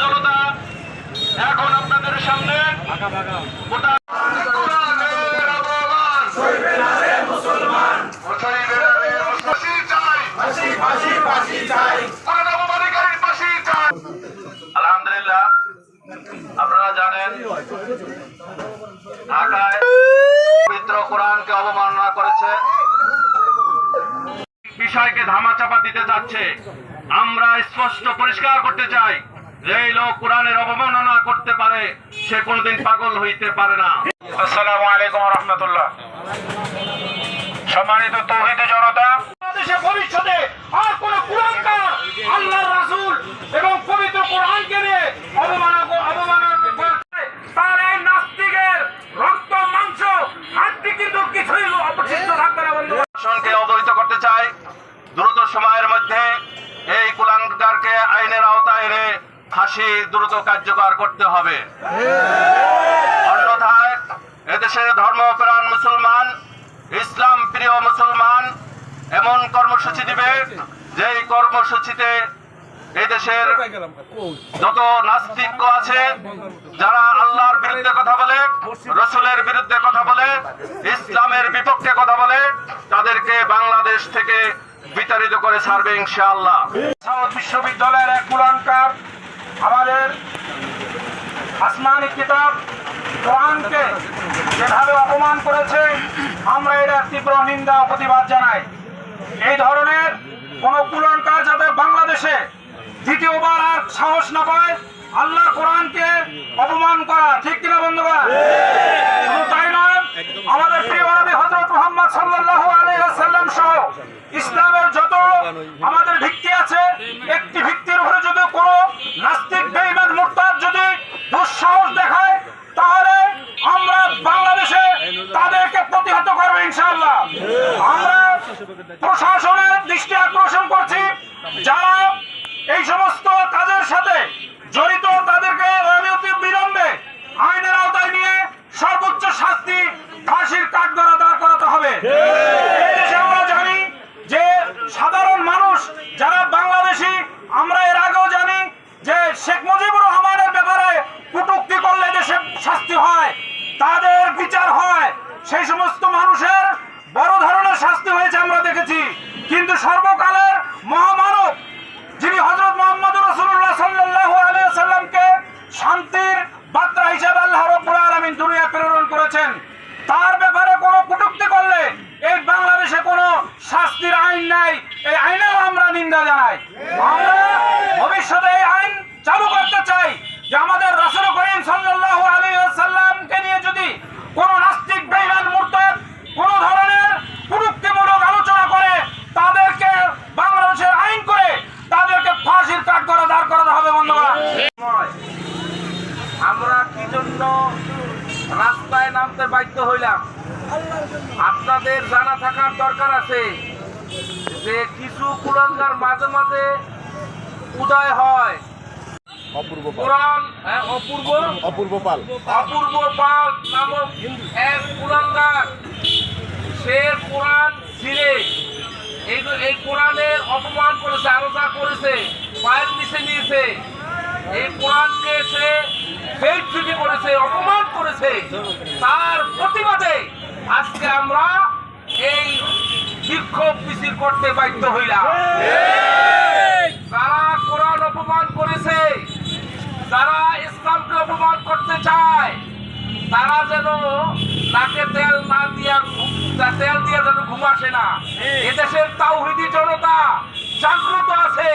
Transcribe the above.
জনতা এখন আপনাদের সামনে আলহামদুলিল্লাহ, আপনারা জানেন ঢাকায় পবিত্র কোরআনকে অবমাননা করেছে, বিষয়কে ধামাচাপা দিতে যাচ্ছে। আমরা স্পষ্ট পরিষ্কার করতে চাই, যে লোক কোরআনের অবমাননা করতে পারে সে কোনদিন পাগল হইতে পারে না। আসসালামু আলাইকুম ওয়া রাহমাতুল্লাহ। সম্মানিত তাওহীদি জনতা, বাংলাদেশে ভবিষ্যতে আর কোন কুলাঙ্গার আল্লাহর রাসূল এবং পবিত্র কোরআনকে নিয়ে অবমাননা করতে, তার এই নাস্তিকের রক্ত মাংস হাড্ডি কিন্তু কিছুই অবশিষ্ট থাকবে না। বন্ধুকে অবহিত করতে চাই, দ্রুত সময়ের মধ্যে এই কুলাঙ্গারকে আইনের আওতায় এনে ফাঁসি দ্রুত কার্যকর করতে হবে। অন্যথায় এদেশের ধর্মপ্রাণ মুসলমান, ইসলাম প্রিয় মুসলমান এমন কর্মসূচি দিবে, যেই কর্মসূচিতে এদেশের যত নাস্তিক আছে, যারা আল্লাহর বিরুদ্ধে কথা বলে, রসুলের বিরুদ্ধে কথা বলে, ইসলামের বিপক্ষে কথা বলে, তাদেরকে বাংলাদেশ থেকে বিতাড়িত করে ছাড়বে ইনশাআল্লাহ। বিশ্ববিদ্যালয়ের এক কুলাঙ্গার আমাদের আসমানি কিতাব কোরআনকে যেভাবে অপমান করেছে, আমরা এর তীব্র নিন্দা ও প্রতিবাদ জানাই। এই ধরনের কোন কুলাঙ্গার যাতে বাংলাদেশে দ্বিতীয়বার আর সাহস না পায় আল্লাহর কোরআনকে অপমান করা, ঠিক কিনা বন্ধুরা? শুধু তাই নয়, আমাদের প্রিয় নবী হযরত মুহাম্মদ সাল্লাল্লাহু আলাইহি ওয়াসাল্লাম সহ ইসলামের যত আমাদের ভিত্তি আছে, একটি ভিত্তির উপরে যদি কোনো নাস্তিক বেঈমান মুরতাদ যদি দুঃসাহস দেখায়, তাহলে আমরা বাংলাদেশে তাদেরকে প্রতিহত করব ইনশাআল্লাহ। আমরা প্রশাসনের দৃষ্টি আকর্ষণ করছি, যারা এই সমস্ত কাজের সাথে জড়িত তাদেরকে অনতিবিলম্বে আইনের আওতায় নিয়ে সর্বোচ্চ শাস্তি, ফাঁসির কাঠগড়ায় দাঁড় করাতে হবে। এই দেশে আমরা জানি যে সাধারণ মানুষ যারা বাংলাদেশি, আমরা এর আগেও জানি যে শেখ মুজিবুর রহমানের ব্যাপারে কটূক্তি করলে দেশে শাস্তি হয়, তাদের বিচার হয়, সেই সমস্ত মানুষের বড় ধরনের শাস্তি হয়েছে আমরা দেখেছি। কিন্তু সর্বকালের মহামানব যিনি হযরত মুহাম্মদ রাসূলুল্লাহ সাল্লাল্লাহু আলাইহি ওয়াসাল্লামকে শান্তির বার্তা হিসেবে আল্লাহ রাব্বুল আলামিন দুনিয়া প্রেরণ করেছেন, তার ব্যাপারে কোনো কটূক্তি করলে এই বাংলাদেশে কোনো শাস্তির আইন নাই, এই আইনেও আমরা নিন্দা জানাই। আমরা ভবিষ্যতে এই আইন চালু করতে চাই যে আমাদের রাসূল করিম সাল্লাল্লাহু আলাইহি ওয়াসাল্লামকে নিয়ে যদি কোনো নাস্তিক বেঈমান মুরতাদ কোনো ধরনের কটূক্তিমূলক আলোচনা করে, তাদেরকে বাংলাদেশের আইন করে তাদেরকে ফাঁসির কাঠগড়ায় দাঁড় করাতে হবে। বন্ধুরা, আমরা কি জন্য রাস্তায় নামতে বাধ্য হইলাম, আপনাদের জানা থাকার দরকার আছে যে কিছু কুলাঙ্গার মাঝে মাঝে উদয় হয়। অপূর্ব পাল নামক এক কুলাঙ্গার, সে কোরআন ছিঁড়ে এই কোরআনের অপমান করেছে, আরো যা করেছে পায়ের নিচে নিয়েছে, এই কোরআনকে সে বেইজ্জতি করেছে, অপমান করেছে। তার প্রতিবাদে আজকে আমরা এই বিক্ষোভ মিছিল করতে বাধ্য হইলাম। যারা কোরআন অপমান করেছে, যারা ইসলামকে অপমান করতে চায়, তারা যেন নাকে তেল না দিয়া তেল দিয়ে যেন ঘুম আসে না। এদেশের তাওহীদি জনতা জাগ্রত আছে,